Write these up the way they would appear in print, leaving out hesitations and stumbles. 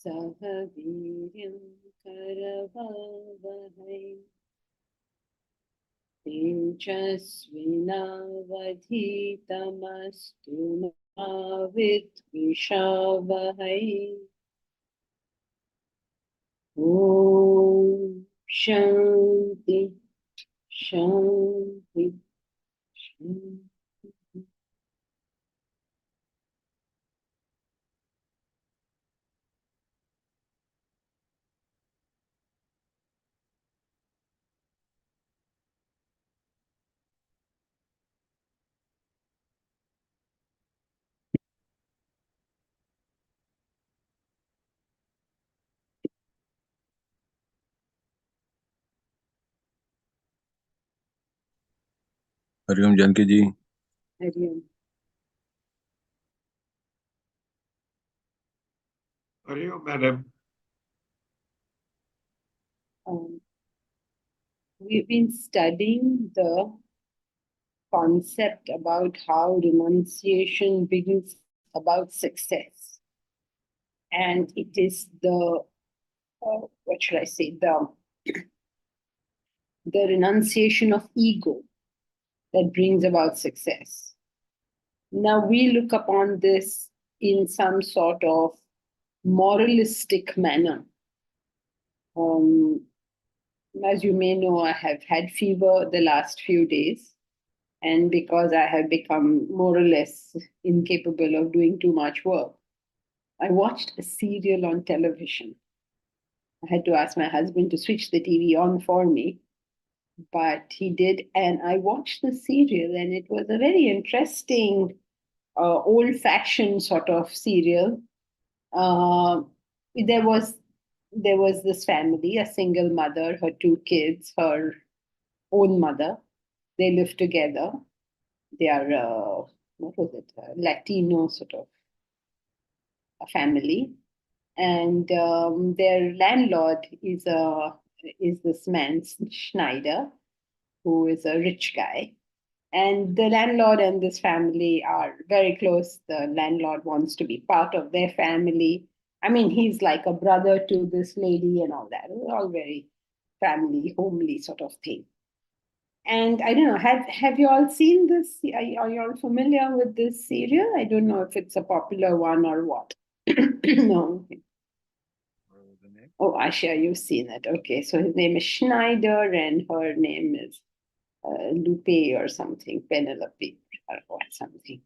सह वीर्यं करवावहै तेजस्विनावधीतमस्तु मा विद्विषावहै। ॐ शान्ति शान्ति शान्ति। हरिओम जानकी जी। हरिओम। हरिओम madam. We've been studying the concept about how renunciation brings about success. And it is the, what should I say, the renunciation of ego that brings about success. Now we look upon this in some sort of moralistic manner. As you may know, I have had fever the last few days. And because I have become more or less incapable of doing too much work, I watched a serial on television. I had to ask my husband to switch the TV on for me, but he did. And I watched the serial, and it was a very interesting, old-fashioned sort of serial. There was this family, a single mother, her two kids, her own mother. They live together. They are, what was it, Latino sort of a family. And their landlord is this man, Schneider, who is a rich guy. And the landlord and this family are very close. The landlord wants to be part of their family. I mean, he's like a brother to this lady and all that. It's all very family, homely sort of thing. And I don't know, have you all seen this? Are you all familiar with this serial? I don't know if it's a popular one or what. No. Oh, Asha, you've seen it. Okay, so his name is Schneider and her name is Lupe or something, Penelope or something.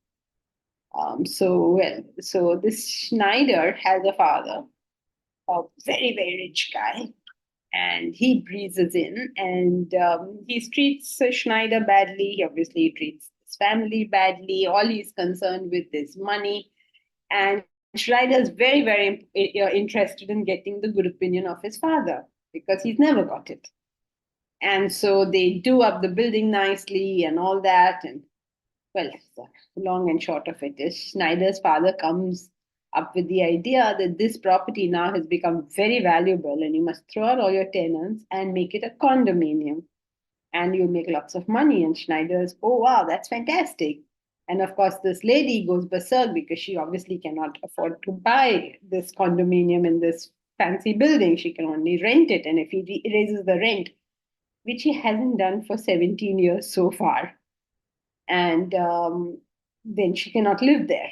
So this Schneider has a father, a very, very rich guy, and he breezes in and he treats Schneider badly. He obviously treats his family badly. All he's concerned with is money. And Schneider is very, very interested in getting the good opinion of his father because he's never got it. And so they do up the building nicely and all that. And well, the long and short of it is Schneider's father comes up with the idea that this property now has become very valuable and you must throw out all your tenants and make it a condominium and you'll make lots of money. And Schneider's, oh, wow, that's fantastic. And of course, this lady goes berserk because she obviously cannot afford to buy this condominium in this fancy building. She can only rent it. And if he raises the rent, which he hasn't done for 17 years so far, and then she cannot live there.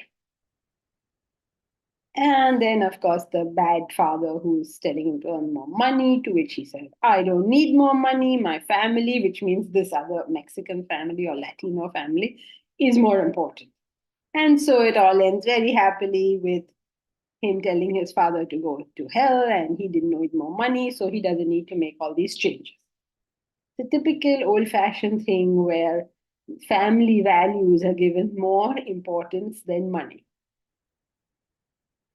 And then, of course, the bad father who's telling him to earn more money, to which he said, I don't need more money. My family, which means this other Mexican family or Latino family, is more important. And so it all ends very happily with him telling his father to go to hell and he didn't need more money, so he doesn't need to make all these changes. The typical old fashioned thing where family values are given more importance than money.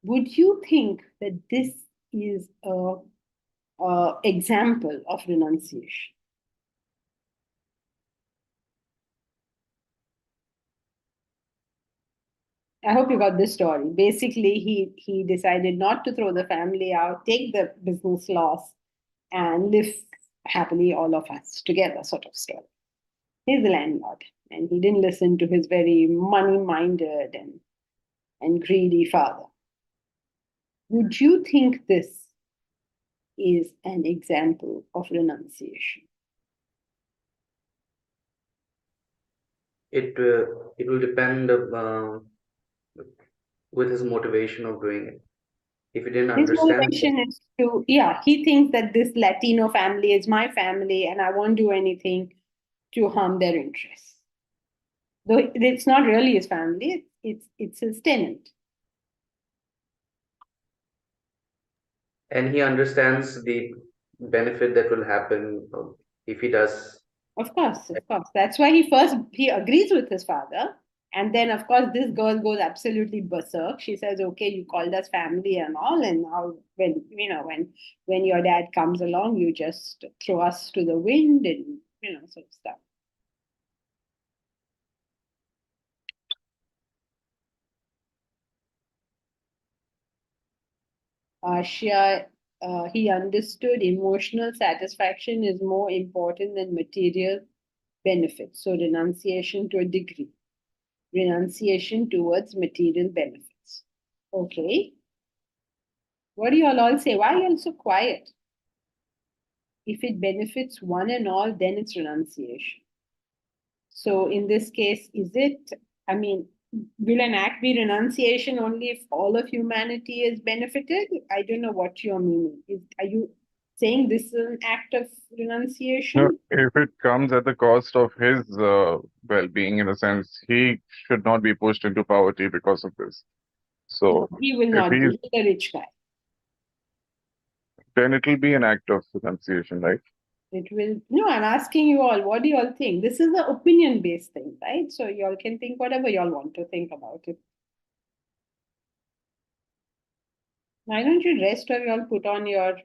Would you think that this is a example of renunciation? I hope you got this story. Basically, he decided not to throw the family out, take the business loss, and live happily all of us together, sort of story. He's the landlord, and he didn't listen to his very money-minded and greedy father. Would you think this is an example of renunciation? It will depend with his motivation of doing it. If he didn't His understand, motivation is to, yeah, he thinks that this Latino family is my family and I won't do anything to harm their interests. Though it's not really his family, it's his tenant. and he understands the benefit that will happen if he does. Of course, of course. That's why he agrees with his father. And then of course this girl goes absolutely berserk. She says, okay, you called us family and all, and now when your dad comes along, you just throw us to the wind and sort of stuff. Ashia, he understood emotional satisfaction is more important than material benefits. So renunciation to a degree, renunciation towards material benefits. Okay. What do you all say? Why are you all so quiet? If it benefits one and all, then it's renunciation. So in this case, I mean, will an act be renunciation only if all of humanity is benefited? I don't know what you're meaning. Are you saying this is an act of No, renunciation? if it comes at the cost of his well-being, in a sense, he should not be pushed into poverty because of this. So He will if not he's, be. He's a rich guy. then it will be an act of renunciation, right? It will. No, I'm asking you all, what do you all think? This is the opinion based thing, right? So you all can think whatever you all want to think about it. Why don't you rest of you all put on your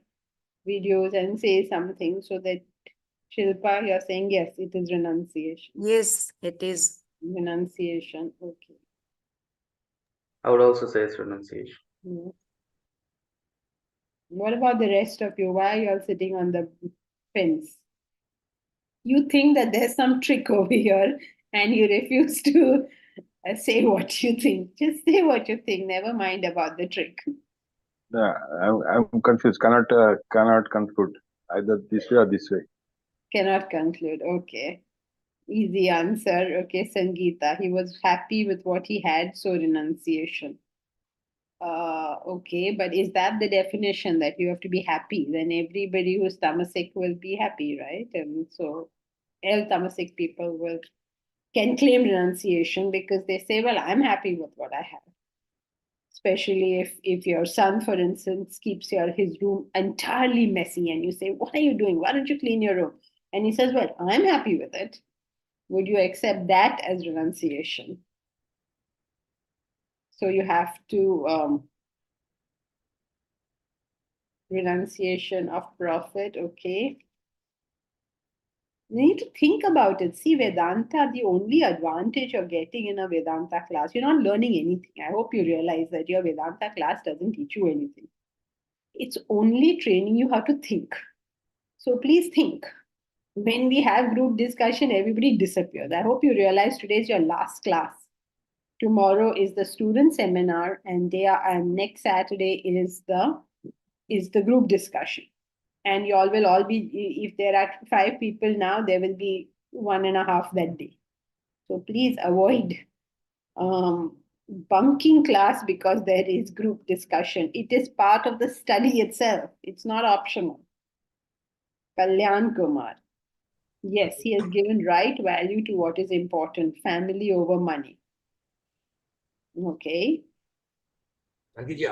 videos and say something so that Shilpa, you're saying yes, it is renunciation. Yes, it is. Renunciation, okay. I would also say it's renunciation. Yeah. What about the rest of you? Why are you all sitting on the fence? You think that there's some trick over here and you refuse to say what you think. Just say what you think. Never mind about the trick. Yeah, I'm confused. Cannot conclude either this way or this way. Cannot conclude. Okay. Easy answer. Okay, Sangeeta. He was happy with what he had, so renunciation. Okay, but is that the definition that you have to be happy? Then everybody who's tamasic will be happy, right? And so all tamasic people can claim renunciation because they say, well, I'm happy with what I have. Especially if your son, for instance, keeps his room entirely messy and you say, what are you doing? Why don't you clean your room? And he says, well, I'm happy with it. Would you accept that as renunciation? So you have to renunciation of profit, okay. You need to think about it. See, Vedanta, the only advantage of getting in a Vedanta class, you're not learning anything. I hope you realize that your Vedanta class doesn't teach you anything. It's only training you how to think. So please think. When we have group discussion, everybody disappears. I hope you realize today is your last class. Tomorrow is the student seminar, and next Saturday is the group discussion. And you all will all be, if there are 5 people now, there will be 1.5 that day. So please avoid bunking class because there is group discussion. It is part of the study itself. It's not optional. Kalyan Kumar. Yes, he has given right value to what is important, family over money. Okay. Gandhiji,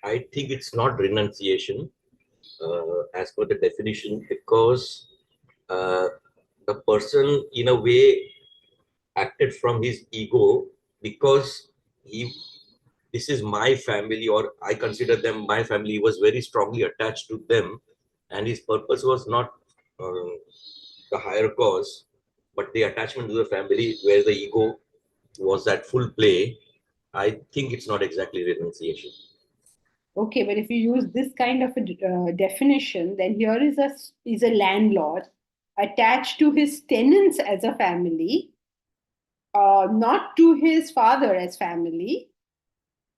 I think it's not renunciation as per the definition, because the person in a way acted from his ego, because this is my family, or I consider them my family. He was very strongly attached to them, and his purpose was not the higher cause, but the attachment to the family where the ego was at full play. I think it's not exactly renunciation. Okay, but if you use this kind of a definition, then here is a landlord attached to his tenants as a family, not to his father as family.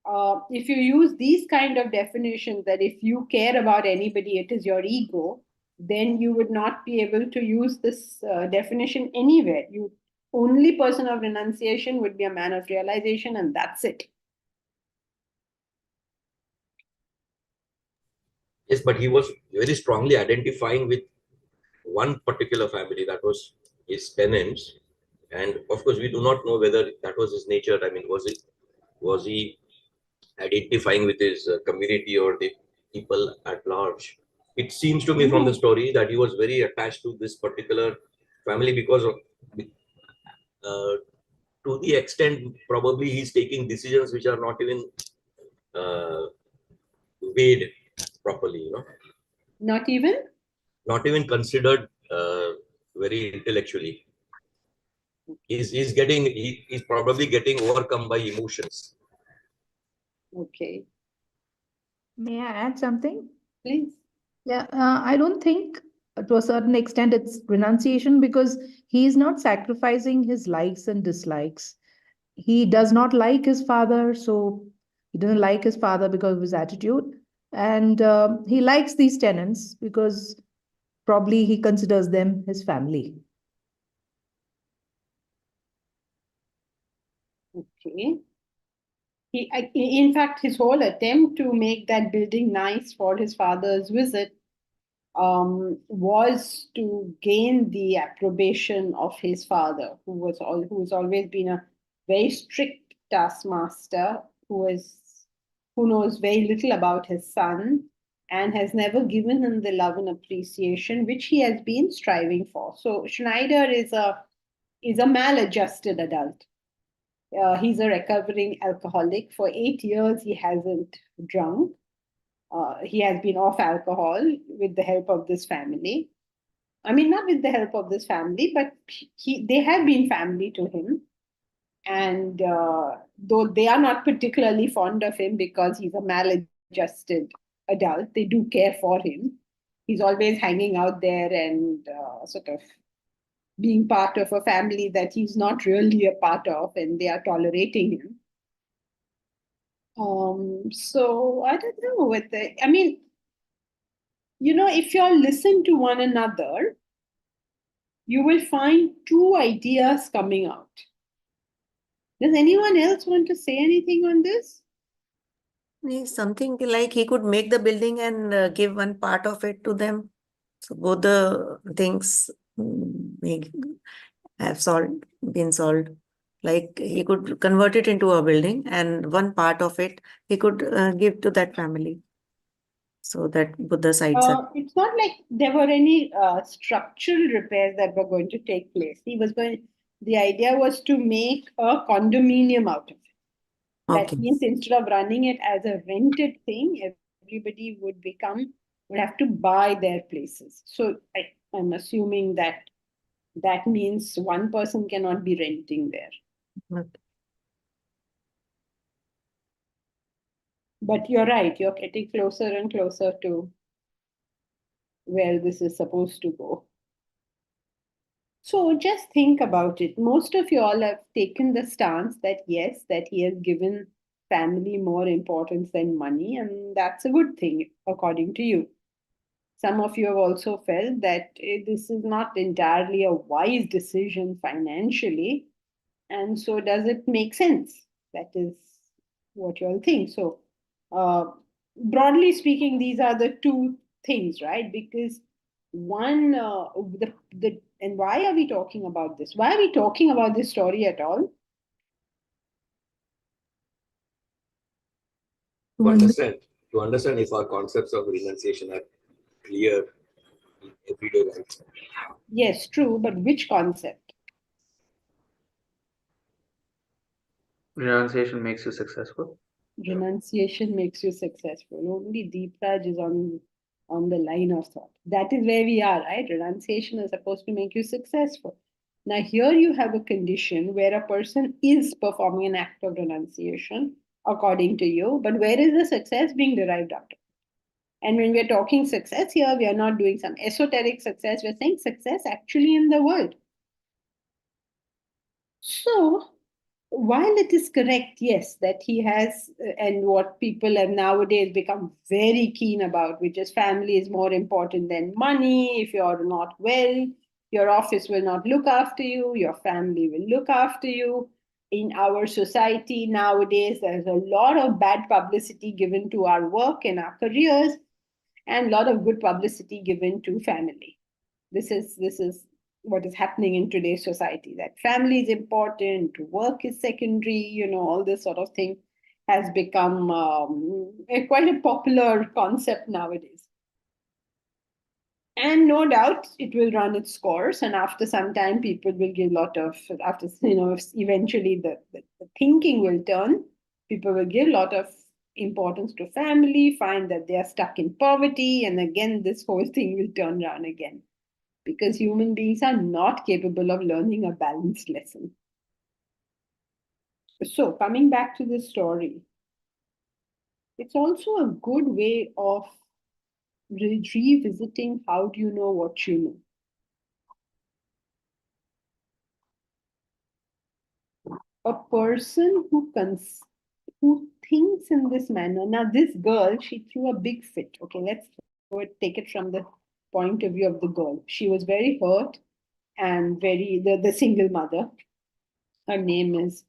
If you use these kind of definitions, that if you care about anybody, it is your ego, then you would not be able to use this definition anywhere. You only person of renunciation would be a man of realization, and that's it. Yes, but he was very strongly identifying with one particular family, that was his tenants. And of course, we do not know whether that was his nature. I mean, was he identifying with his community or the people at large? It seems to me from the story that he was very attached to this particular family, because of, to the extent probably he's taking decisions which are not even uh, weighed properly, Not even considered very intellectually. He's probably getting overcome by emotions. okay. May I add something? Please. Yeah, I don't think to a certain extent it's renunciation, because he is not sacrificing his likes and dislikes. He does not like his father, so he doesn't like his father because of his attitude. And he likes these tenants because probably he considers them his family. Okay. In fact, his whole attempt to make that building nice for his father's visit was to gain the approbation of his father, who's always been a very strict taskmaster, who knows very little about his son and has never given him the love and appreciation which he has been striving for. So Schneider is a maladjusted adult. He's a recovering alcoholic. For 8 years, he hasn't drunk. He has been off alcohol with the help of this family. I mean, not with the help of this family, but they have been family to him. And though they are not particularly fond of him because he's a maladjusted adult, they do care for him. He's always hanging out there and sort of being part of a family that he's not really a part of, and they are tolerating him. So I don't know I mean, if you all listen to one another, you will find 2 ideas coming out. Does anyone else want to say anything on this? Something like he could make the building and give one part of it to them. So both the things may have been solved. Like he could convert it into a building, and one part of it he could give to that family. So that both the sides are. It's not like there were any structural repairs that were going to take place. The idea was to make a condominium out of it. That Okay. means instead of running it as a rented thing, everybody would have to buy their places. So I'm assuming that That means one person cannot be renting there. Okay. But you're right, you're getting closer and closer to where this is supposed to go. So just think about it. Most of you all have taken the stance that yes, that he has given family more importance than money, and that's a good thing according to you. Some of you have also felt that this is not entirely a wise decision financially, and so does it make sense? That is what you all think. So, broadly speaking, these are the two things, right? Because one, and why are we talking about this? Why are we talking about this story at all? To understand, if our concepts of renunciation are clear in everyday life. Yes, true, but which concept? Renunciation makes you successful. Renunciation makes you successful. Only Deepraj is on the line of thought. That is where we are, right? Renunciation is supposed to make you successful. Now, here you have a condition where a person is performing an act of renunciation, according to you, but where is the success being derived out of? And when we're talking success here, we are not doing some esoteric success, we're saying success actually in the world. So, while it is correct, yes, that he has, and what people have nowadays become very keen about, which is family is more important than money. If you're not well, your office will not look after you, your family will look after you. In our society nowadays, there's a lot of bad publicity given to our work and our careers, and a lot of good publicity given to family. This is what is happening in today's society, that family is important, work is secondary, all this sort of thing has become quite a popular concept nowadays. And no doubt it will run its course, and after some time people will give a lot of, after eventually the thinking will turn, people will give a lot of importance to family, find that they are stuck in poverty, and again this whole thing will turn around again, because human beings are not capable of learning a balanced lesson. So, coming back to the story, it's also a good way of revisiting how do you know what you know. A person who thinks in this manner. Now, this girl, she threw a big fit. Okay, let's take it from the point of view of the girl. She was very hurt and the single mother. Her name is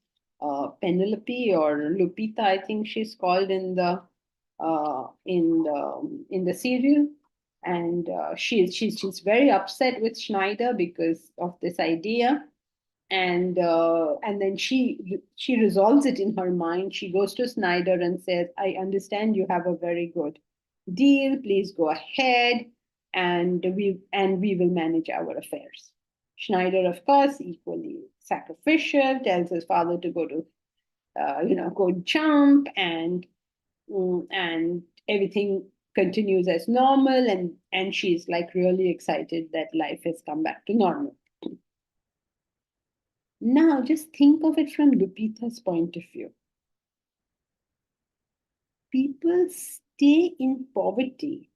Penelope or Lupita, I think she's called in the serial, and she's very upset with Schneider because of this idea, and then she resolves it in her mind. She goes to Schneider and says, "I understand you have a very good deal. Please go ahead, and we will manage our affairs." Schneider, of course, equally sacrificial, tells his father to go to, go jump, and everything continues as normal, and she's like really excited that life has come back to normal. Now, just think of it from Lupita's point of view. People stay in poverty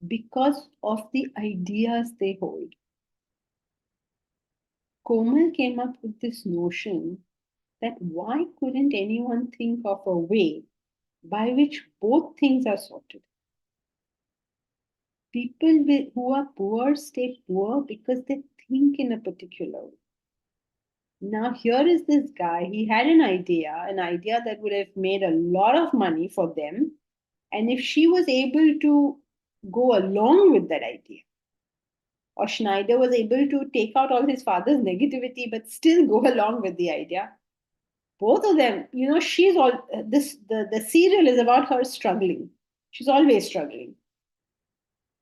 because of the ideas they hold. Komal came up with this notion that why couldn't anyone think of a way by which both things are sorted? People who are poor stay poor because they think in a particular way. Now, here is this guy, he had an idea that would have made a lot of money for them. And if she was able to go along with that idea, or Schneider was able to take out all his father's negativity, but still go along with the idea, both of them, she's all the serial is about her struggling. She's always struggling.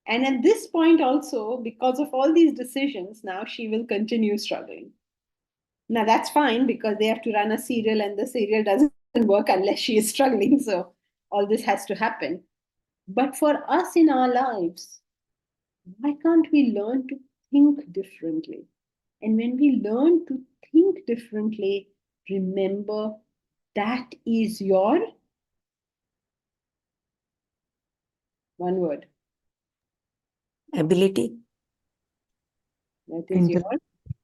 And at this point also, because of all these decisions, now she will continue struggling. Now that's fine because they have to run a serial and the serial doesn't work unless she is struggling. So all this has to happen. But for us in our lives, why can't we learn to think differently. And when we learn to think differently, remember that is your one word. Ability. That is your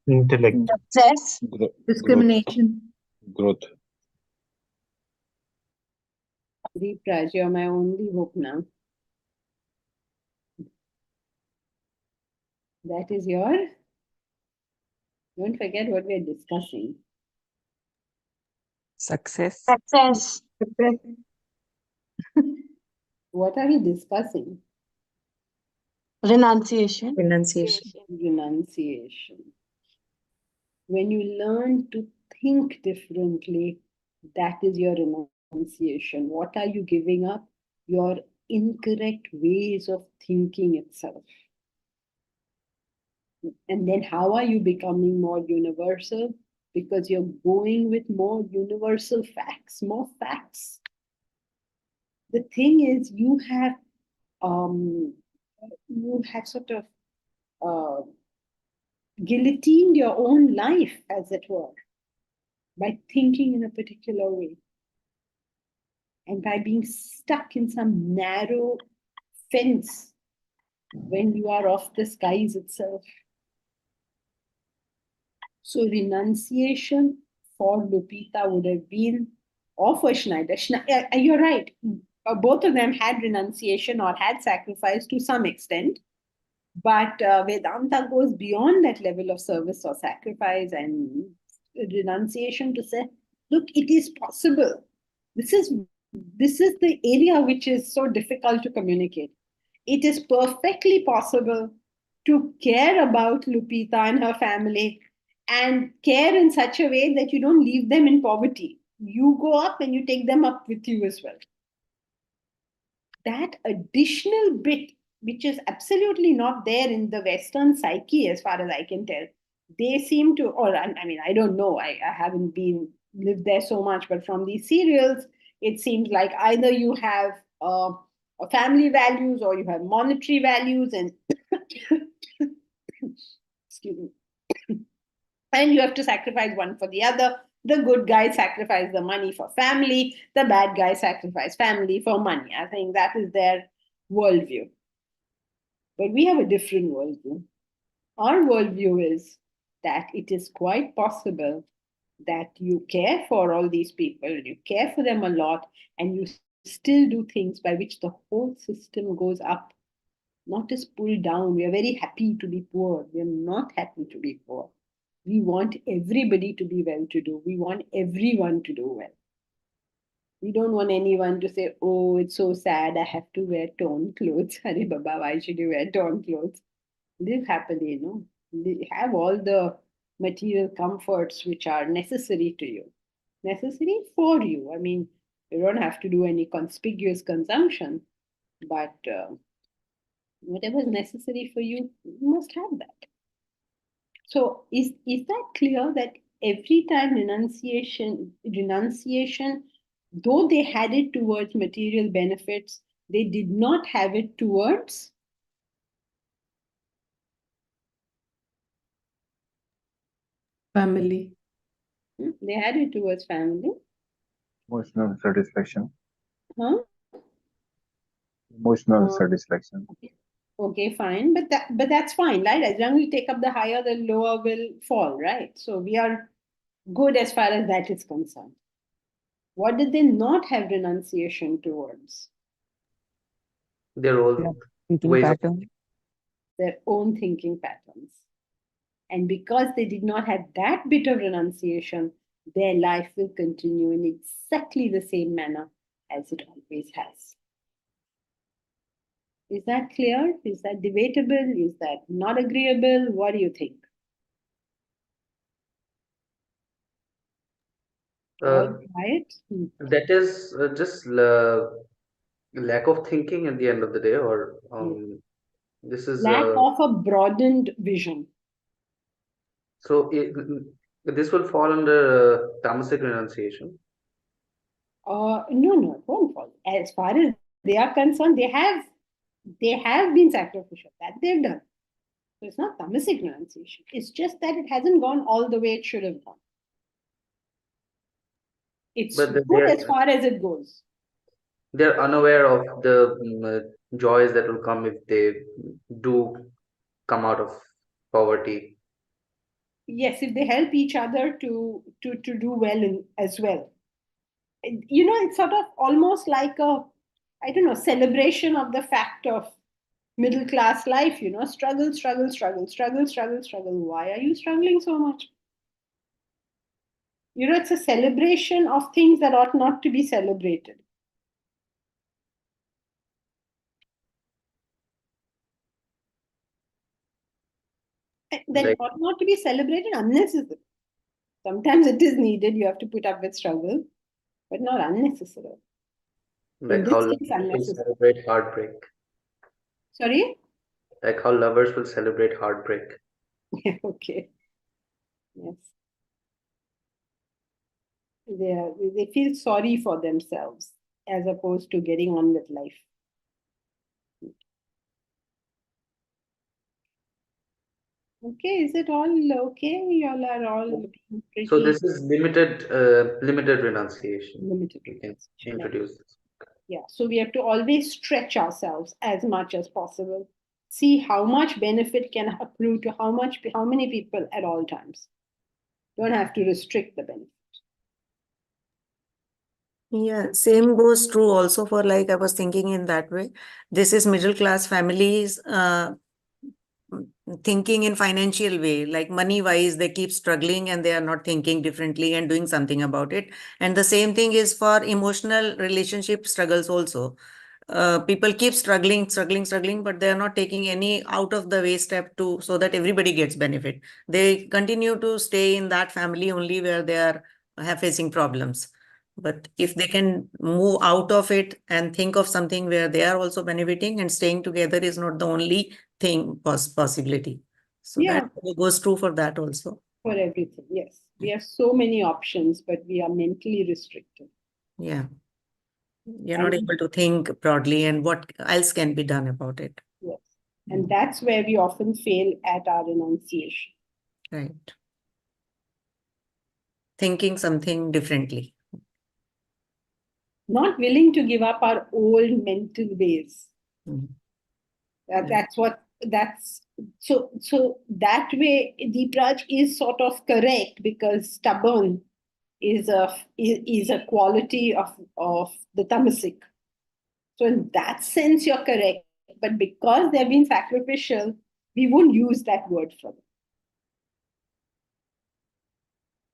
Intellect. Success, Growth. discrimination. Growth. Raj, you're my only hope now. That is your. Don't forget what we're discussing. Success. Success. What are we discussing? Renunciation. Renunciation. Renunciation. When you learn to think differently, that is your renunciation. What are you giving up? Your incorrect ways of thinking itself. And then how are you becoming more universal? Because you're going with more universal facts, more facts. The thing is, you have sort of guillotined your own life, as it were, by thinking in a particular way. And by being stuck in some narrow fence when you are off the skies itself. So renunciation for Lupita would have been, or for Schneider. You're right. Both of them had renunciation or had sacrifice to some extent. But Vedanta goes beyond that level of service or sacrifice and renunciation to say, look, it is possible. This is the area which is so difficult to communicate. It is perfectly possible to care about Lupita and her family and care in such a way that you don't leave them in poverty. You go up and you take them up with you as well. That additional bit, which is absolutely not there in the Western psyche, as far as I can tell, they seem to, or I mean, I don't know, I haven't lived there so much, but from these serials, it seems like either you have family values or you have monetary values, and excuse me, and you have to sacrifice one for the other. The good guys sacrifice the money for family, the bad guys sacrifice family for money. I think that is their worldview. But we have a different worldview. Our worldview is that it is quite possible that you care for all these people, you care for them a lot, and you still do things by which the whole system goes up, not just pulled down. We are very happy to be poor. We are not happy to be poor. We want everybody to be well to do. We want everyone to do well. We don't want anyone to say, oh, it's so sad, I have to wear torn clothes. Hare Baba, why should you wear torn clothes? Live happily, no? Have all the material comforts which are necessary to you. Necessary for you. I mean, you don't have to do any conspicuous consumption, but whatever is necessary for you, you must have that. So is that clear that every time renunciation, though they had it towards material benefits, they did not have it towards Family. They had it towards family. Emotional satisfaction. Huh? Emotional satisfaction. Okay, fine, but that's fine, right? As long as you take up the higher, the lower will fall, right? So we are good as far as that is concerned. What did they not have renunciation towards? Their own ways of Their own thinking patterns. And because they did not have that bit of renunciation, their life will continue in exactly the same manner as it always has. Is that clear? Is that debatable? Is that not agreeable? What do you think? All right. that is just lack of thinking at the end of the day, or this is Lack of a broadened vision. so this will fall under tamasic renunciation. No, it won't fall. As far as they are concerned, they have been sacrificial. That they've done. So it's not tamasic renunciation. It's just that it hasn't gone all the way it should have gone. It's But good as far as it goes. they're unaware of the joys that will come if they do come out of poverty. Yes, if they help each other to do well as well. You know, it's sort of almost like a, I don't know, celebration of the fact of middle class life, you know, struggle, struggle, struggle, struggle, struggle, struggle. Why are you struggling so much? You know, it's a celebration of things that ought not to be celebrated. That Like ought not to be celebrated unnecessarily. Sometimes it is needed, you have to put up with struggle, but not unnecessary. In how this lovers case, will unnecessary. celebrate heartbreak. Sorry? Like how lovers will celebrate heartbreak. Okay. Yes. They feel sorry for themselves as opposed to getting on with life. Okay, is it all okay? Y'all are all being pretty So this is limited renunciation. limited. We can Yeah. introduce this. Yeah, so we have to always stretch ourselves as much as possible. See how much benefit can accrue to how many people at all times. Don't have to restrict the benefit. Yeah, same goes true also for, like, I was thinking in that way. This is middle class families thinking in financial way, like money wise, they keep struggling and they are not thinking differently and doing something about it. And the same thing is for emotional relationship struggles also. People keep struggling, but they are not taking any out of the way step to so that everybody gets benefit. They continue to stay in that family only where they are facing problems. But if they can move out of it and think of something where they are also benefiting, and staying together is not the only thing possibility. So that Yeah, goes true for that also. for everything. Yes, we have so many options, but we are mentally restricted. Yeah. You're not And able to think broadly and what else can be done about it. yes, and that's where we often fail at our renunciation. Right. Thinking something differently. Not willing to give up our old mental ways. Mhm. That, Yeah. that's so that way Deepraj is sort of correct, because stubborn is a quality of the tamasic. So in that sense you're correct, but because they've been sacrificial, we won't use that word for them,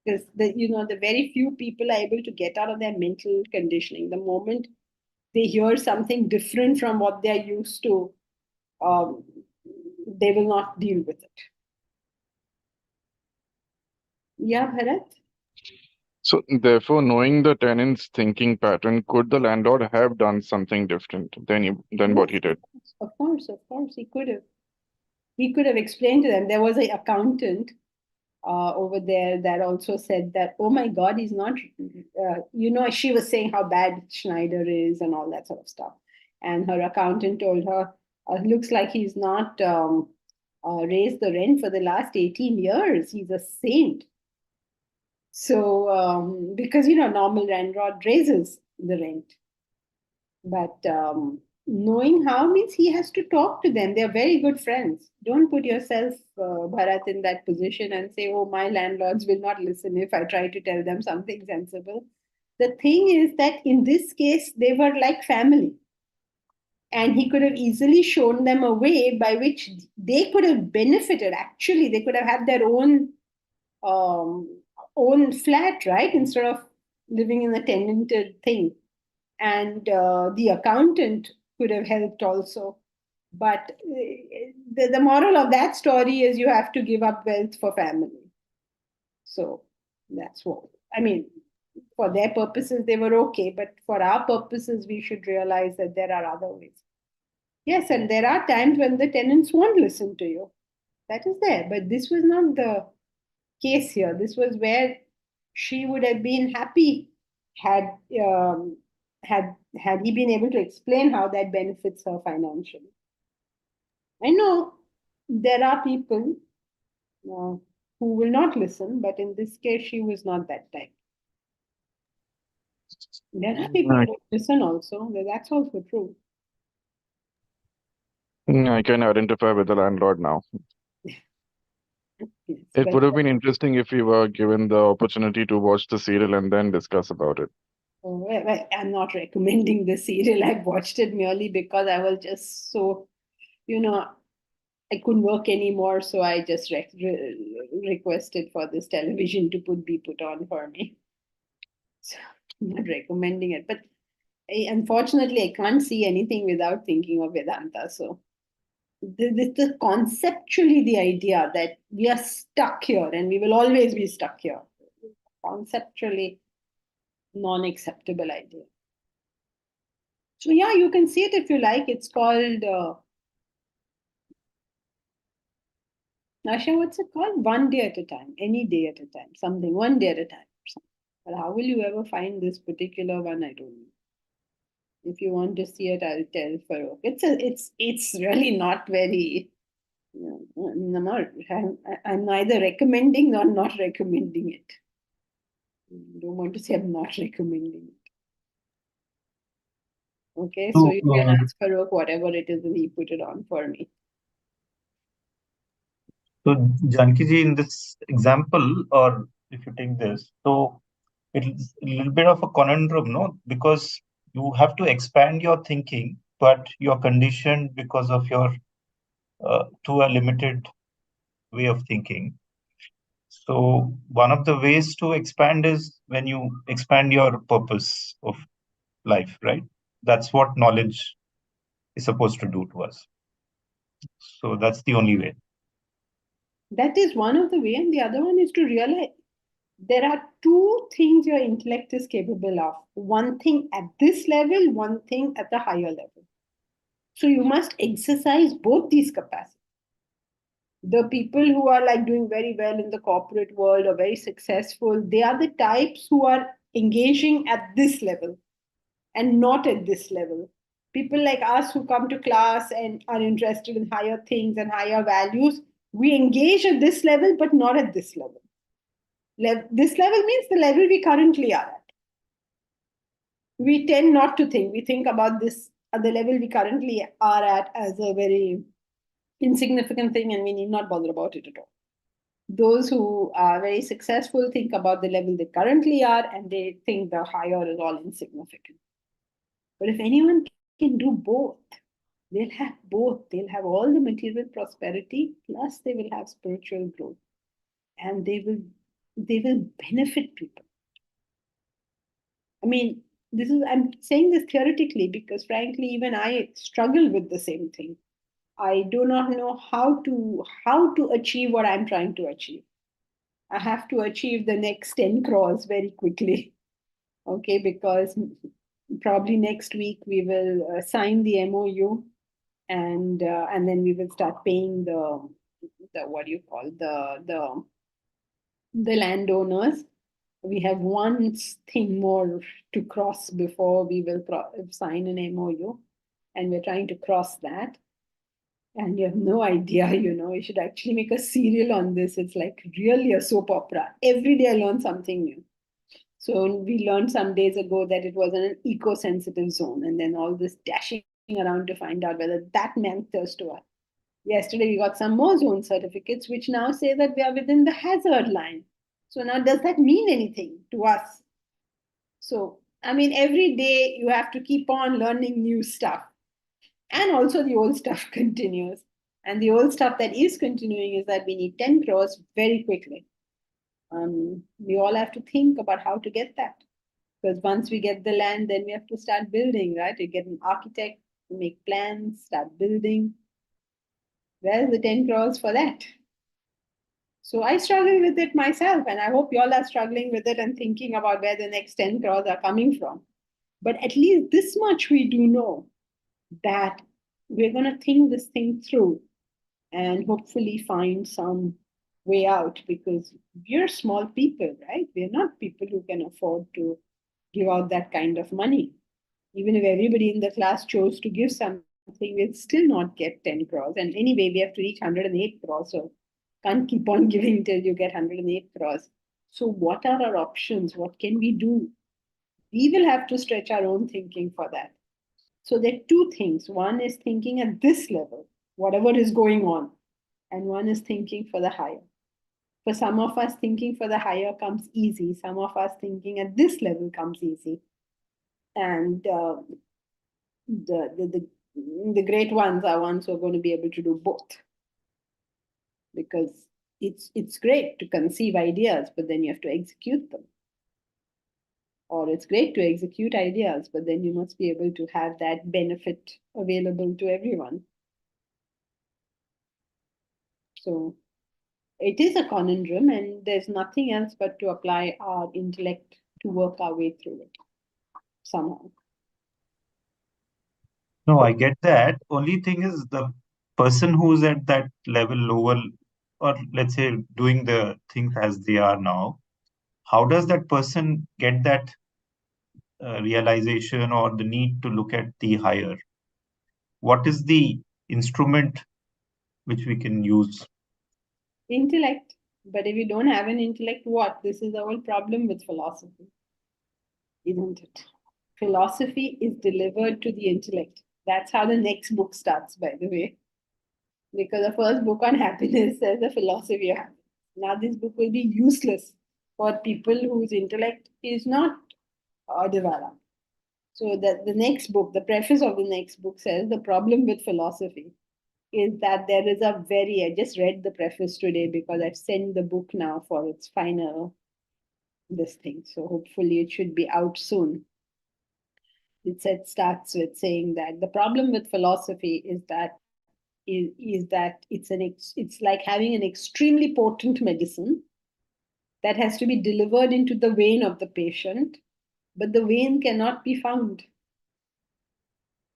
because the very few people are able to get out of their mental conditioning. The moment they hear something different from what they're used to, um, they will not deal with it. Yeah, Bharat? So, therefore, knowing the tenant's thinking pattern, could the landlord have done something different than what he did? Of course, he could have. He could have explained to them. There was an accountant over there that also said that, oh my God, he's not, she was saying how bad Schneider is and all that sort of stuff. And her accountant told her, looks like he's not raised the rent for the last 18 years. He's a saint. So, because, normal landlord raises the rent. But knowing how means he has to talk to them. They're very good friends. Don't put yourself, Bharat, in that position and say, oh, my landlords will not listen if I try to tell them something sensible. The thing is that in this case, they were like family. And he could have easily shown them a way by which they could have benefited. Actually, they could have had their um, own flat, right? Instead of living in a tenanted thing. And the accountant could have helped also. But the moral of that story is you have to give up wealth for family. So that's what, I mean, for their purposes, they were okay. But for our purposes, we should realize that there are other ways. Yes, and there are times when the tenants won't listen to you. That is there. But this was not the case here. This was where she would have been happy had had he been able to explain how that benefits her financially. I know there are people who will not listen, but in this case, she was not that type. There are people Right. who listen also, that's also true. I can identify with the landlord now. Yes, It but would have been interesting if we were given the opportunity to watch the serial and then discuss about it. well, I'm not recommending the serial. I watched it merely because I was just so, I couldn't work anymore, so I just requested for this television to be put on for me. So I'm not recommending it, but unfortunately, I can't see anything without thinking of Vedanta. So the conceptually the idea that we are stuck here and we will always be stuck here, conceptually non-acceptable idea. So yeah, you can see it if you like. It's called Asha, what's it called? One day at a time, any day at a time, something, one day at a time. But how will you ever find this particular one? I don't know. If you want to see it, I'll tell Farouk. It's really not very. I'm neither recommending nor not recommending it. I don't want to say I'm not recommending it. Okay, so you can ask Farouk whatever it is and he put it on for me. So Janki ji, in this example, or if you take this, so it's a little bit of a conundrum, no? Because you have to expand your thinking, but you're conditioned because of your to a limited way of thinking. So one of the ways to expand is when you expand your purpose of life, right? That's what knowledge is supposed to do to us. So that's the only way. That is one of the way, and the other one is to realize there are two things your intellect is capable of. One thing at this level, one thing at the higher level. So you must exercise both these capacities. The people who are like doing very well in the corporate world or very successful, they are the types who are engaging at this level and not at this level. People like us who come to class and are interested in higher things and higher values, we engage at this level, but not at this level. This level means the level we currently are at. We tend not to think. We think about this at the level we currently are at as a very insignificant thing and we need not bother about it at all. Those who are very successful think about the level they currently are and they think the higher is all insignificant. But if anyone can do both, they'll have both. They'll have all the material prosperity, plus they will have spiritual growth. And they will benefit people. I mean, I'm saying this theoretically because frankly, even I struggle with the same thing. I do not know how to achieve what I'm trying to achieve. I have to achieve the next 10 crores very quickly. Okay, because probably next week we will sign the MOU and then we will start paying the what do you call the landowners. We have one thing more to cross before we will sign an MOU, and we're trying to cross that. And you have no idea, you should actually make a serial on this. It's like really a soap opera. Every day I learn something new. So we learned some days ago that it was in an eco-sensitive zone, and then all this dashing around to find out whether that matters to us. Yesterday we got some more zone certificates, which now say that we are within the hazard line. So now does that mean anything to us? So, I mean, every day you have to keep on learning new stuff. And also the old stuff continues. And the old stuff that is continuing is that we need 10 crores very quickly. We all have to think about how to get that. Because once we get the land, then we have to start building, right? You get an architect, make plans, start building. Where's the 10 crores for that? So I struggle with it myself, and I hope you all are struggling with it and thinking about where the next 10 crores are coming from. But at least this much we do know, that we're going to think this thing through and hopefully find some way out, because we're small people, right? We're not people who can afford to give out that kind of money. Even if everybody in the class chose to give some, we'll still not get 10 crores. And anyway, we have to reach 108 crores. So can't keep on giving till you get 108 crores. So what are our options? What can we do? We will have to stretch our own thinking for that. So there are two things. One is thinking at this level, whatever is going on, and one is thinking for the higher. For some of us, thinking for the higher comes easy. Some of us thinking at this level comes easy. And the great ones are ones who are going to be able to do both. Because it's great to conceive ideas, but then you have to execute them. Or it's great to execute ideas, but then you must be able to have that benefit available to everyone. So it is a conundrum, and there's nothing else but to apply our intellect to work our way through it somehow. No, I get that. Only thing is the person who's at that level lower, or let's say doing the things as they are now, how does that person get that realization or the need to look at the higher? What is the instrument which we can use? Intellect. But if you don't have an intellect, what? This is the whole problem with philosophy, isn't it? Philosophy is delivered to the intellect. That's how the next book starts, by the way. Because the first book on happiness says the philosophy of happiness. Now, this book will be useless for people whose intellect is not developed. So, the next book, the preface of the next book says the problem with philosophy is that there is a very, I just read the preface today because I've sent the book now for its final this thing. So, hopefully, it should be out soon. It starts with saying that the problem with philosophy is that it's like having an extremely potent medicine that has to be delivered into the vein of the patient, but the vein cannot be found.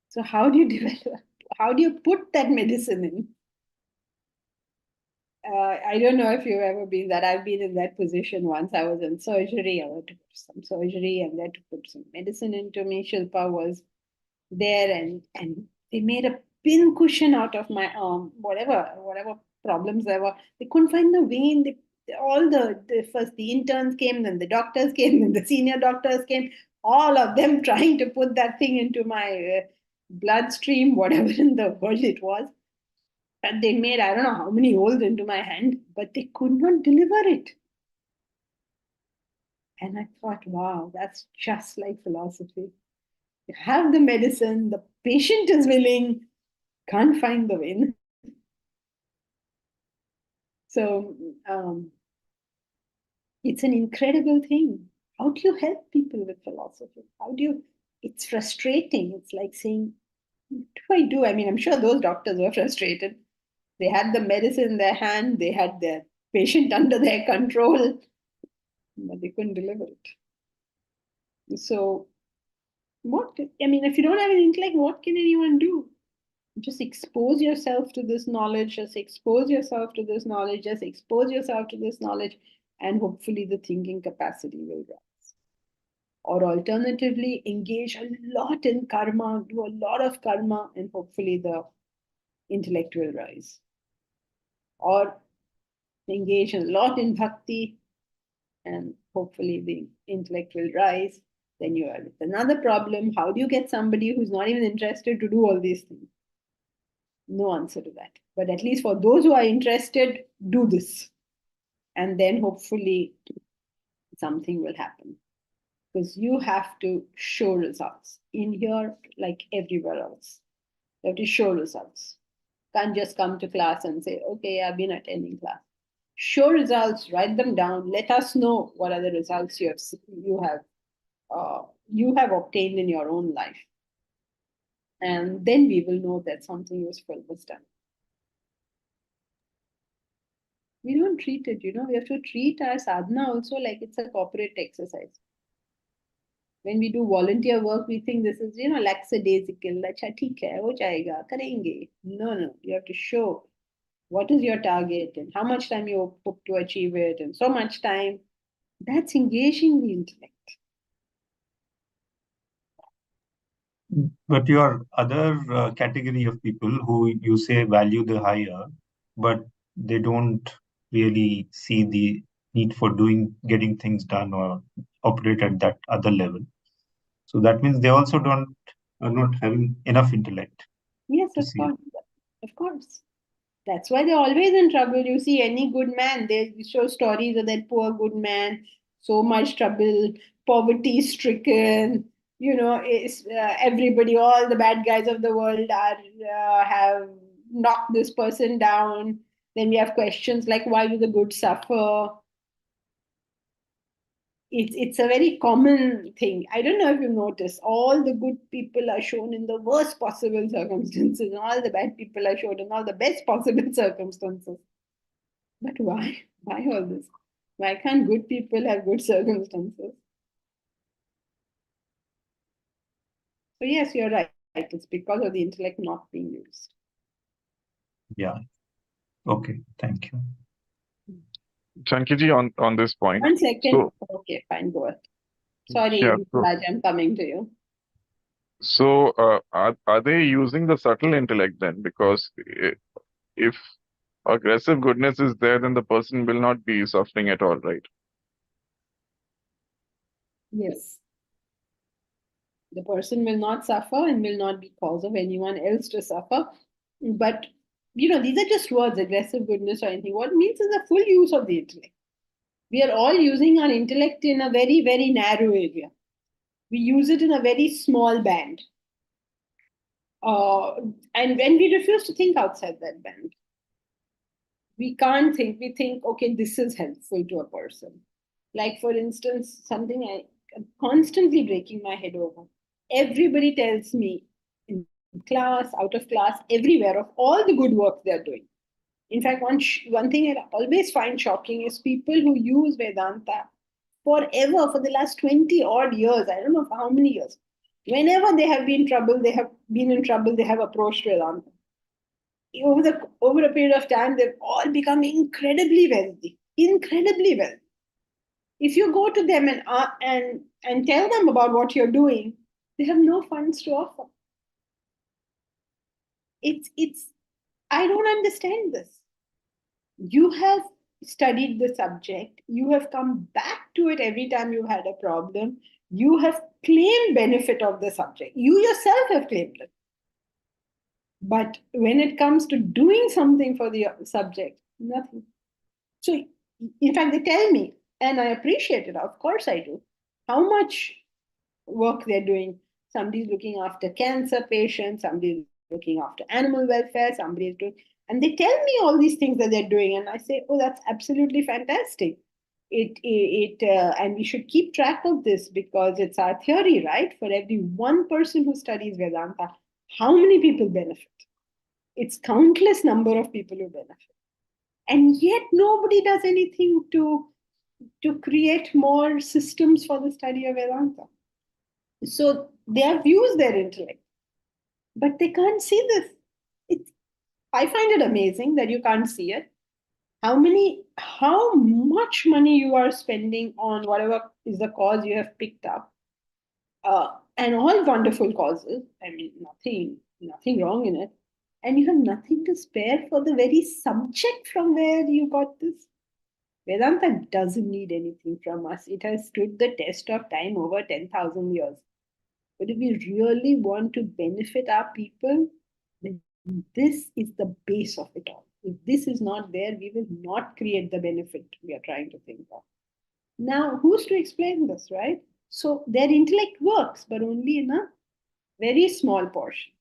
So how do you develop? How do you put that medicine in? I don't know if you've ever been that. I've been in that position once. I was in surgery. I had to put some surgery and they had to put some medicine into me. Shilpa was there and they made a pin cushion out of my arm, whatever problems there were. They couldn't find the vein. All the first the interns came, then the doctors came, then the senior doctors came, all of them trying to put that thing into my bloodstream, whatever in the world it was. And they made, I don't know how many holes into my hand, but they could not deliver it. And I thought, wow, that's just like philosophy. You have the medicine, the patient is willing, can't find the vein. So it's an incredible thing. How do you help people with philosophy? It's frustrating. It's like saying, what do I do? I mean, I'm sure those doctors were frustrated. They had the medicine in their hand, they had their patient under their control, but they couldn't deliver it. So, if you don't have an intellect, what can anyone do? Just expose yourself to this knowledge, just expose yourself to this knowledge, just expose yourself to this knowledge, and hopefully the thinking capacity will rise. Or alternatively, engage a lot in karma, do a lot of karma, and hopefully the intellect will rise. Or engage a lot in bhakti, and hopefully the intellect will rise. Then you have another problem. How do you get somebody who's not even interested to do all these things? No answer to that. But at least for those who are interested, do this. And then hopefully something will happen. Because you have to show results in here like everywhere else. You have to show results. Can't just come to class and say, okay, I've been attending class. Show results, write them down. Let us know what are the results you have obtained in your own life. And then we will know that something useful was done. We don't treat it, we have to treat our sadhana also like it's a corporate exercise. When we do volunteer work, we think this is, lackadaisical. Acha, theek hai, ho jayega, karenge. No, you have to show what is your target and how much time you put to achieve it and so much time. That's engaging the intellect. But your other category of people who you say value the higher, but they don't really see the need for getting things done or operate at that other level. So that means they also are not having enough intellect Yes, to of see. course. Of course. That's why they're always in trouble. You see any good man, they show stories of that poor good man, so much trouble, poverty stricken. Everybody, all the bad guys of the world have knocked this person down. Then we have questions like, why do the good suffer? It's a very common thing. I don't know if you notice, all the good people are shown in the worst possible circumstances, and all the bad people are shown in all the best possible circumstances. But why? Why all this? Why can't good people have good circumstances? So yes, you're right. It's because of the intellect not being used. Yeah. Okay. Thank you. Jankiji, on this point. 1 second. So, Okay, fine, go ahead. Sorry, yeah, Raj, I'm coming to you. so are they using the subtle intellect then? Because if aggressive goodness is there, then the person will not be suffering at all, right? Yes. The person will not suffer and will not be cause of anyone else to suffer. But, these are just words, aggressive goodness or anything. What it means is the full use of the intellect. We are all using our intellect in a very, very narrow area. We use it in a very small band. And when we refuse to think outside that band, we can't think. We think, okay, this is helpful to a person. Like, for instance, something I'm constantly breaking my head over. Everybody tells me in class, out of class, everywhere of all the good work they're doing. In fact, one thing I always find shocking is people who use Vedanta forever for the last 20 odd years. I don't know for how many years. Whenever they have been in trouble, they have approached Vedanta. Over a period of time, they've all become incredibly wealthy. Incredibly wealthy. If you go to them and tell them about what you're doing, they have no funds to offer. It's I don't understand this. You have studied the subject, you have come back to it every time you had a problem, you have claimed benefit of the subject, you yourself have claimed it. But when it comes to doing something for the subject, nothing. So, in fact, they tell me, and I appreciate it, of course I do, how much work they're doing. Somebody's looking after cancer patients, somebody's looking after animal welfare, somebody's doing, and they tell me all these things that they're doing, and I say, oh, that's absolutely fantastic. And we should keep track of this because it's our theory, right? For every one person who studies Vedanta, how many people benefit? It's countless number of people who benefit. And yet nobody does anything to create more systems for the study of Vedanta. So they have used their intellect, but they can't see this. I find it amazing that you can't see it. How much money you are spending on whatever is the cause you have picked up, and all wonderful causes. I mean, nothing wrong in it, and you have nothing to spare for the very subject from where you got this. Vedanta doesn't need anything from us. It has stood the test of time over 10,000 years. But if we really want to benefit our people, then this is the base of it all. If this is not there, we will not create the benefit we are trying to think of. Now, who's to explain this, right? So their intellect works, but only in a very small portion.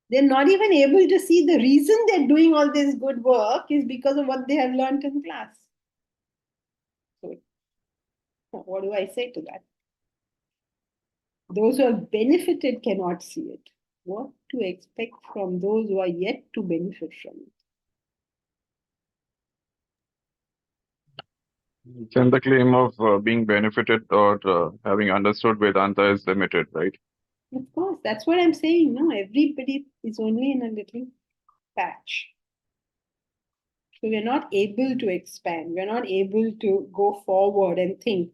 They're not even able to see the reason they're doing all this good work is because of what they have learned in class. So, what do I say to that? Those who have benefited cannot see it. What to expect from those who are yet to benefit from it? Then the claim of being benefited or having understood Vedanta is limited, right? Of course, that's what I'm saying. No, everybody is only in a little patch. So we're not able to expand. We're not able to go forward and think.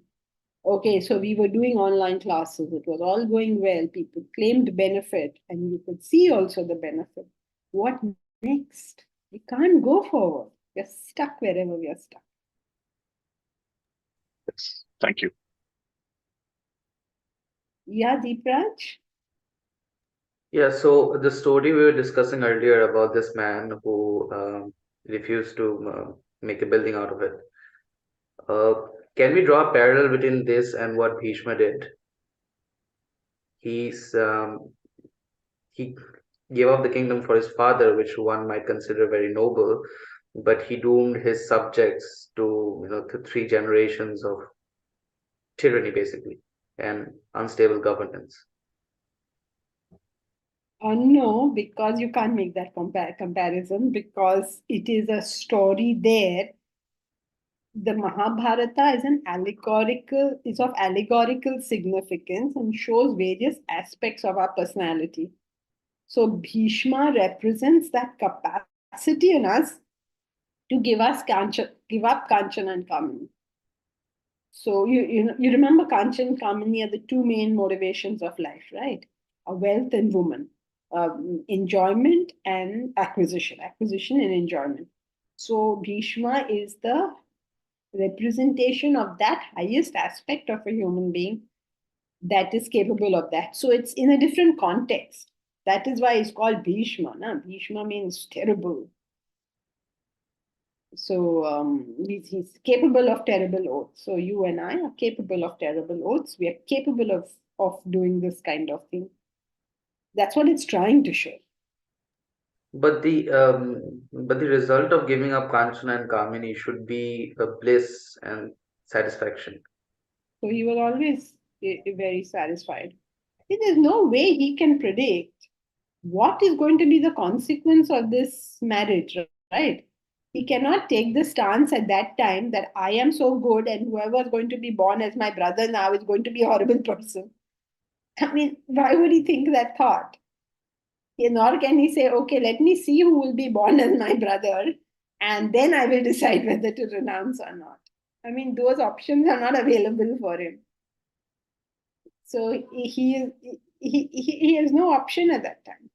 Okay, so we were doing online classes. It was all going well. People claimed benefit, and you could see also the benefit. What next? We can't go forward. We're stuck wherever we are stuck. Yes. Thank you. Yeah, Deepraj? Yeah, so the story we were discussing earlier about this man who refused to make a building out of it. Can we draw a parallel between this and what Bhishma did? He's he gave up the kingdom for his father, which one might consider very noble, but he doomed his subjects to to 3 generations of tyranny, basically, and unstable governance. No, because you can't make that comparison because it is a story there. The Mahabharata is of allegorical significance and shows various aspects of our personality. So Bhishma represents that capacity in us to give up Kanchan and Kamini. So you remember Kanchan and Kamini are the two main motivations of life, right? Wealth and woman, enjoyment and acquisition and enjoyment. So Bhishma is the representation of that highest aspect of a human being that is capable of that. So it's in a different context. That is why it's called Bhishma. Na? Bhishma means terrible. So he's capable of terrible oaths. So you and I are capable of terrible oaths. We are capable of doing this kind of thing. That's what it's trying to show. But the result of giving up Kanchana and Kamini should be a bliss and satisfaction. So he was always very satisfied. There's no way he can predict what is going to be the consequence of this marriage, right? He cannot take the stance at that time that I am so good and whoever is going to be born as my brother now is going to be a horrible person. I mean, why would he think that thought? Nor can he say, okay, let me see who will be born as my brother and then I will decide whether to renounce or not. I mean, those options are not available for him. So he has no option at that time.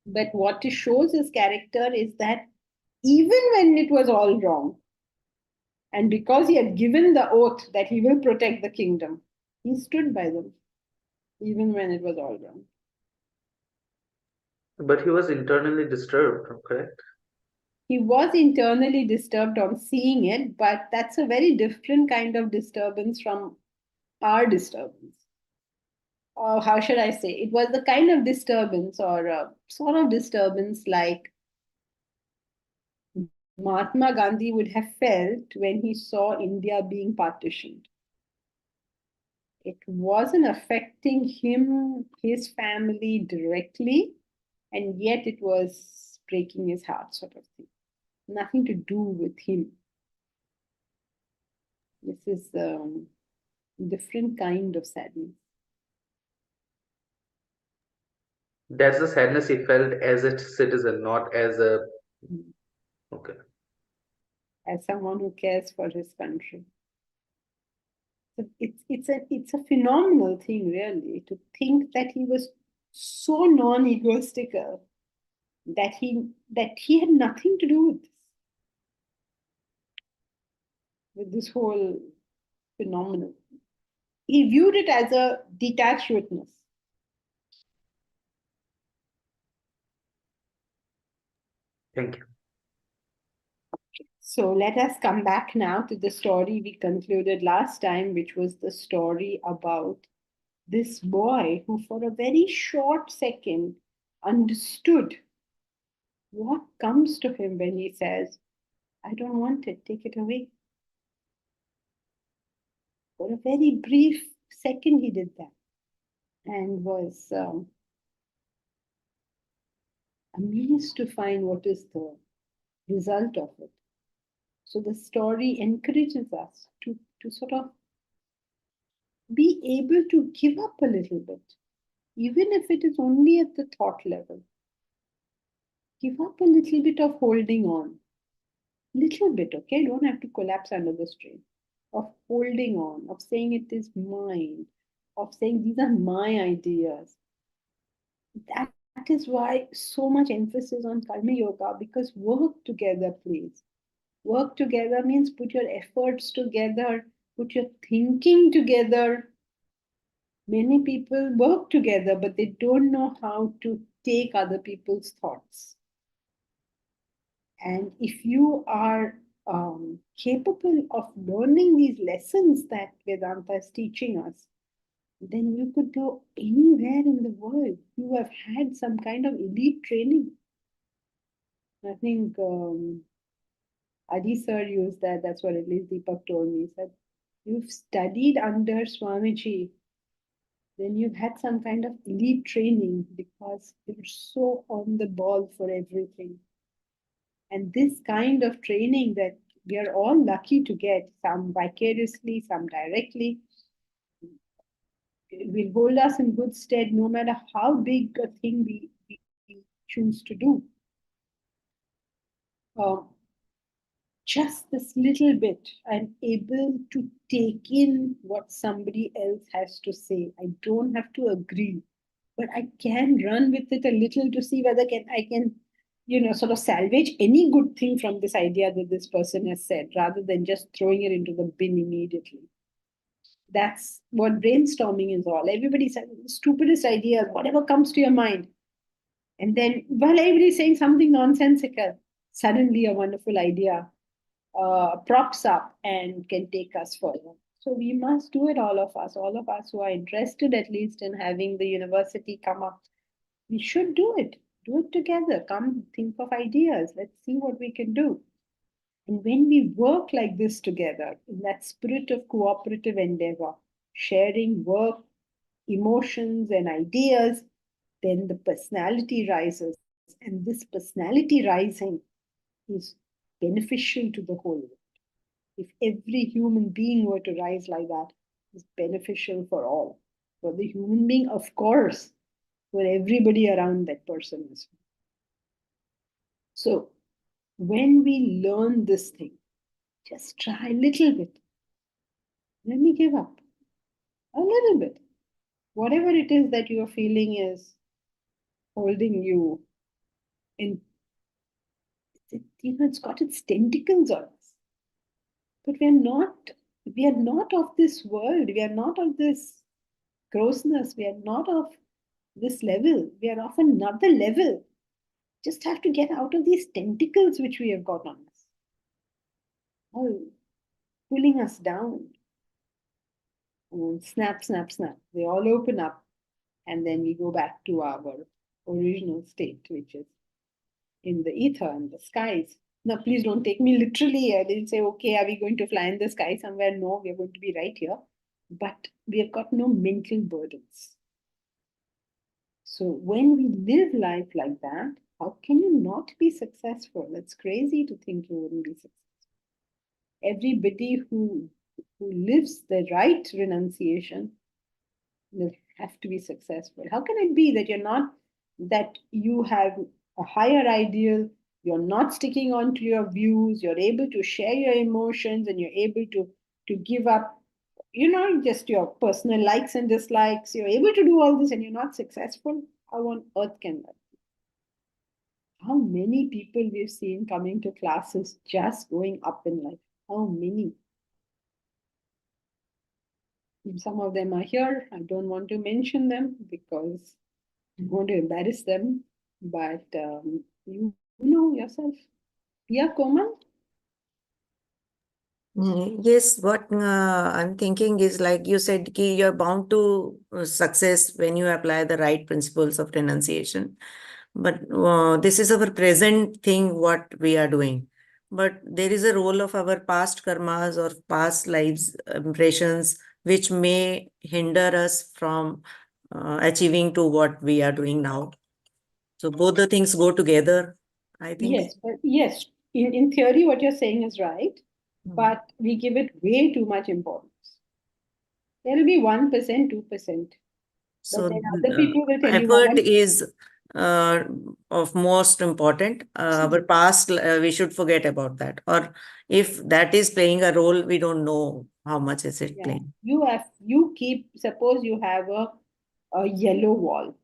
But what it shows his character is that even when it was all wrong, and because he had given the oath that he will protect the kingdom, he stood by them, even when it was all wrong. But he was internally disturbed, correct? He was internally disturbed on seeing it, but that's a very different kind of disturbance from our disturbance. Or how should I say? It was the kind of disturbance or a sort of disturbance like Mahatma Gandhi would have felt when he saw India being partitioned. It wasn't affecting him, his family directly, and yet it was breaking his heart, sort of thing. Nothing to do with him. This is a different kind of sadness. That's the sadness he felt as a citizen, not as a. Okay. As someone who cares for his country. So it's a phenomenal thing, really, to think that he was so non-egoistical that he had nothing to do with this whole phenomenon. He viewed it as a detached witness. Thank you. So let us come back now to the story we concluded last time, which was the story about this boy who, for a very short second, understood what comes to him when he says, I don't want it, take it away. For a very brief second, he did that and was amazed to find what is the result of it. So the story encourages us to sort of be able to give up a little bit, even if it is only at the thought level. Give up a little bit of holding on. Little bit, okay? Don't have to collapse under the strain of holding on, of saying it is mine, of saying these are my ideas. That is why so much emphasis on Karma Yoga, because work together, please. Work together means put your efforts together, put your thinking together. Many people work together, but they don't know how to take other people's thoughts. And if you are capable of learning these lessons that Vedanta is teaching us, then you could go anywhere in the world. You have had some kind of elite training. I think Adi sir used that. That's what at least Deepak told me. He said, you've studied under Swamiji, then you've had some kind of elite training because you're so on the ball for everything. And this kind of training that we are all lucky to get, some vicariously, some directly, will hold us in good stead no matter how big a thing we choose to do. Just this little bit, I'm able to take in what somebody else has to say. I don't have to agree, but I can run with it a little to see whether I can, sort of salvage any good thing from this idea that this person has said, rather than just throwing it into the bin immediately. That's what brainstorming is all. Everybody says the stupidest ideas, whatever comes to your mind. And then while everybody's saying something nonsensical, suddenly a wonderful idea props up and can take us further. So we must do it, all of us who are interested at least in having the university come up. We should do it together. Come think of ideas. Let's see what we can do. And when we work like this together, in that spirit of cooperative endeavor, sharing work, emotions, and ideas, then the personality rises. And this personality rising is beneficial to the whole world. If every human being were to rise like that, it's beneficial for all. For the human being, of course, for everybody around that person as well. So when we learn this thing, just try a little bit. Let me give up. A little bit. Whatever it is that you are feeling is holding you in, it's got its tentacles on us. But we are not of this world. We are not of this grossness. We are not of this level. We are of another level. Just have to get out of these tentacles which we have got on us. Oh, pulling us down. And snap, snap, snap. They all open up. And then we go back to our original state, which is in the ether and the skies. Now, please don't take me literally. I didn't say, okay, are we going to fly in the sky somewhere? No, we are going to be right here. But we have got no mental burdens. So when we live life like that, how can you not be successful? It's crazy to think you wouldn't be successful. Everybody who lives the right renunciation will have to be successful. How can it be that you have a higher ideal, you're not sticking on to your views, you're able to share your emotions, and you're able to give up, just your personal likes and dislikes. You're able to do all this and you're not successful. How on earth can that be? How many people we've seen coming to classes just going up in life? How many? Some of them are here. I don't want to mention them because I want to embarrass them. But you know yourself. Yeah, Komal? Yes, what I'm thinking is like you said, ki you're bound to success when you apply the right principles of renunciation. But this is our present thing, what we are doing. But there is a role of our past karmas or past lives impressions, which may hinder us from achieving to what we are doing now. So both the things go together, I think. Yes. In theory, what you're saying is right, but we give it way too much importance. There will be 1%, 2%. So But then other people will tell you effort is of most important. Our past, we should forget about that. Or if that is playing a role, we don't know how much is it Yeah. playing. Suppose you have a yellow wall.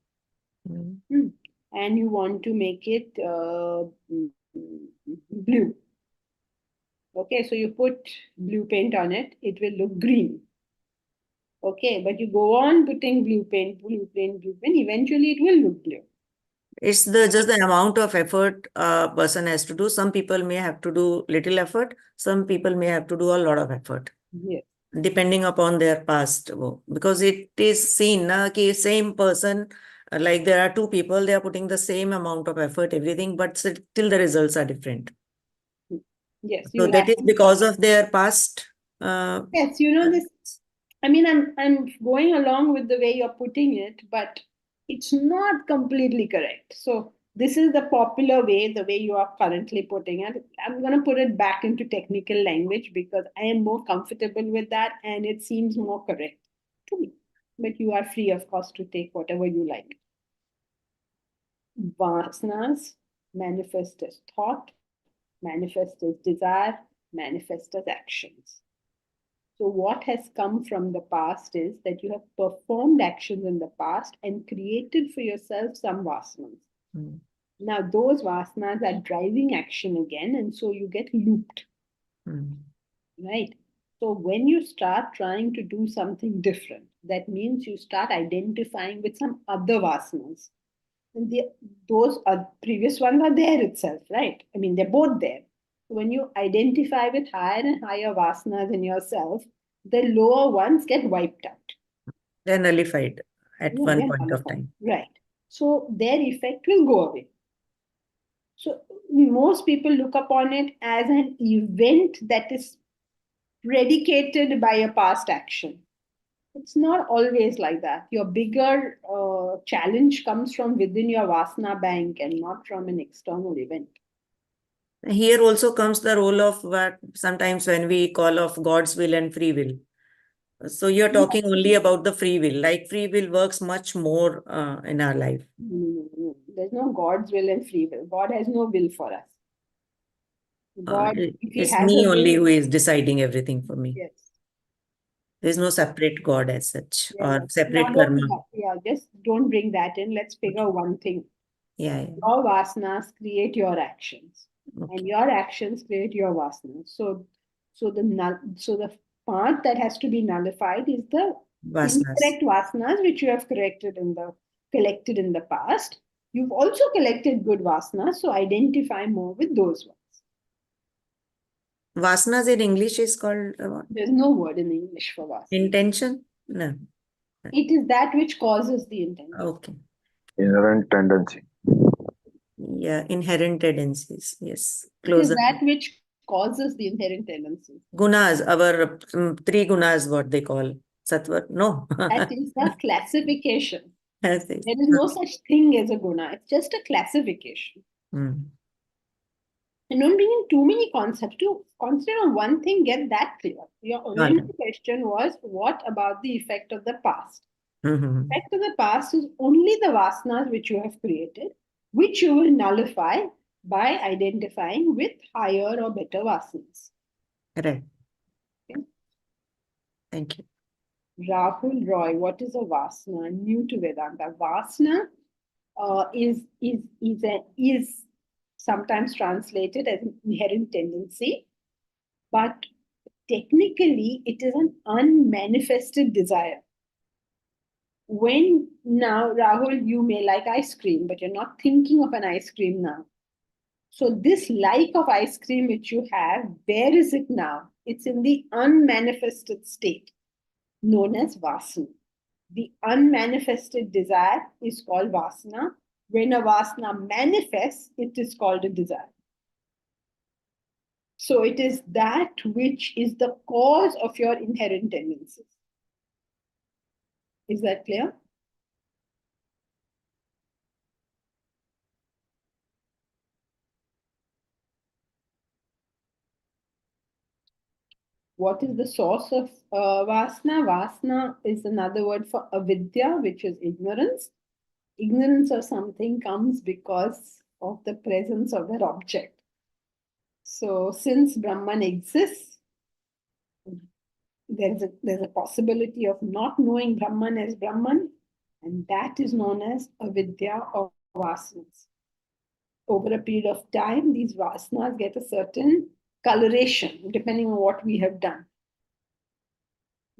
Mm. And you want to make it blue. Okay, so you put blue paint on it, it will look green. Okay, but you go on putting blue paint, eventually it will look blue. It's just the amount of effort a person has to do. Some people may have to do little effort. Some people may have to do a lot of effort. Yes. Depending upon their past work. Because it is seen, ki same person, like there are two people, they are putting the same amount of effort, everything, but still the results are different. Yes. So that is because of their past. Yes, you know this. I mean, I'm going along with the way you're putting it, but it's not completely correct. So this is the popular way, the way you are currently putting it. I'm going to put it back into technical language because I am more comfortable with that and it seems more correct to me. But you are free, of course, to take whatever you like. Vasanas manifest as thought, manifest as desire, manifest as actions. So, what has come from the past is that you have performed actions in the past and created for yourself some vasanas. Now, those vasanas are driving action again, and so you get looped. Right? So, when you start trying to do something different, that means you start identifying with some other vasanas. And those previous ones are there itself, right? I mean, they're both there. When you identify with higher and higher vasanas in yourself, the lower ones get wiped out. They're nullified at Yeah, one they're point of nullified. time. Right. So their effect will go away. So most people look upon it as an event that is predicated by a past action. It's not always like that. Your bigger challenge comes from within your vasana bank and not from an external event. Here also comes the role of what sometimes when we call of God's will and free will. So you're talking only about the free will, like free will works much more in our life. No. There's no God's will and free will. God has no will for us. God, if he It's has me a only will, who is deciding everything for me. yes. There's no separate God as such Yeah. or separate Now, karma. just don't bring that in. Let's figure one thing. Yeah. Your vasanas create your actions, and your actions create your vasanas. So the part that has to be nullified is the incorrect vasanas which you have collected in the past. You've also collected good vasanas, so identify more with those ones. Vasanas in English is called what? There's no word in English for vasana. Intention? No. It is that which causes the intention. Okay. Inherent tendency. Yeah, inherent tendencies. Yes. It is that which causes the inherent tendencies. Gunas, our three gunas, what they call sattva. No. That is the classification. Yes, There is no such thing as a guna. It's just a classification. And don't bring in too many concepts. To concentrate on one thing, get that clear. Your original question was, what about the effect of the past? The effect of the past is only the vasanas which you have created, which you will nullify by identifying with higher or better vasanas. Right. Okay. Thank you. Rahul Roy, what is a vasana? New to Vedanta. Vasana is sometimes translated as an inherent tendency, but technically it is an unmanifested desire. When now, Rahul, you may like ice cream, but you're not thinking of an ice cream now. So this like of ice cream which you have, where is it now? It's in the unmanifested state, known as vasana. The unmanifested desire is called vasana. When a vasana manifests, it is called a desire. So it is that which is the cause of your inherent tendencies. Is that clear? What is the source of vasana? Vasana is another word for avidya, which is ignorance. ignorance of something comes because of the presence of that object. So since Brahman exists, there's a possibility of not knowing Brahman as Brahman, and that is known as avidya or vasanas. Over a period of time, these vasanas get a certain coloration depending on what we have done.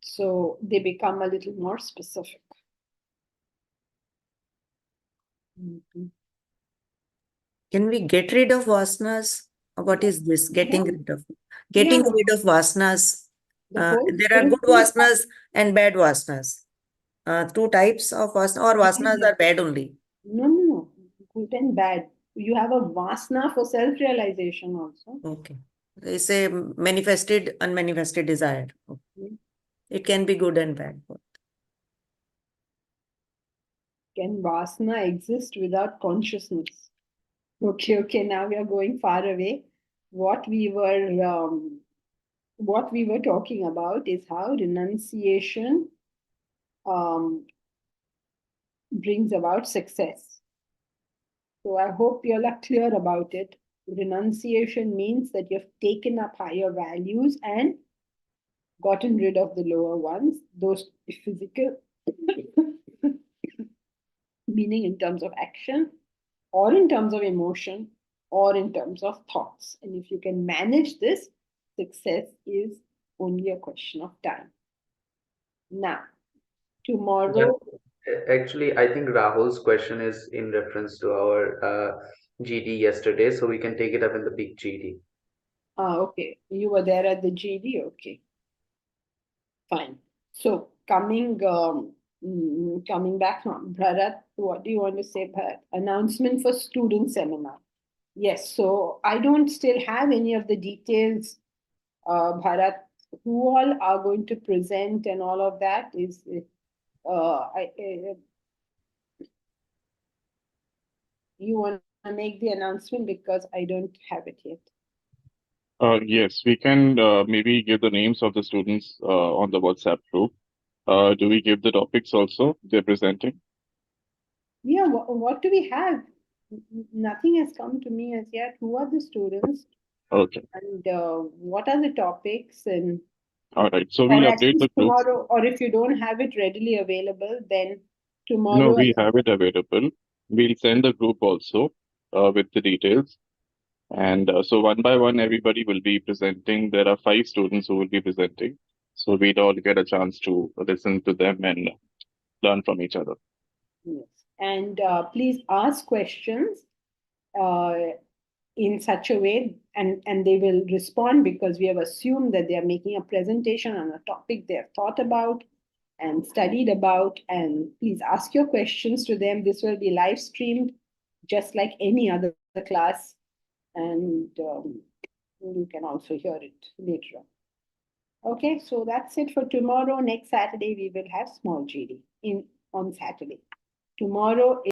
So they become a little more specific. Can we get rid of vasanas? What is this? Getting Yeah. rid of? Getting Yeah. rid of vasanas. The whole There are good vasanas and bad vasanas. Two types of vasanas, or vasanas are bad only. No. Good and bad. You have a vasana for self-realization also. Okay. They say manifested, unmanifested desire. Okay. It can be good and bad. Can vasana exist without consciousness? Okay, now we are going far away. What we were talking about is how renunciation brings about success. So I hope you all are clear about it. Renunciation means that you've taken up higher values and gotten rid of the lower ones, those physical, meaning in terms of action, or in terms of emotion, or in terms of thoughts. And if you can manage this, success is only a question of time. Now, tomorrow. Actually, I think Rahul's question is in reference to our GD yesterday, so we can take it up in the big GD. Okay. You were there at the GD? Okay. Fine. So coming back from Bharat, what do you want to say, Bharat? Announcement for student seminar. Yes, so I don't still have any of the details, Bharat, who all are going to present and all of that is, you want to make the announcement because I don't have it yet. Yes, we can maybe give the names of the students on the WhatsApp group. Do we give the topics also they're presenting? Yeah, what do we have? Nothing has come to me as yet. Who are the students? Okay. And what are the topics? And all right. So we'll at update the least group. tomorrow, or if you don't have it readily available, then tomorrow. No, we have it available. We'll send the group also with the details. And so one by one, everybody will be presenting. There are 5 students who will be presenting. So we'd all get a chance to listen to them and learn from each other. Yes. And please ask questions in such a way, and they will respond because we have assumed that they are making a presentation on a topic they have thought about and studied about. And please ask your questions to them. This will be live streamed just like any other class. And you can also hear it later on. Okay, so that's it for tomorrow. Next Saturday, we will have small GD on Saturday. Tomorrow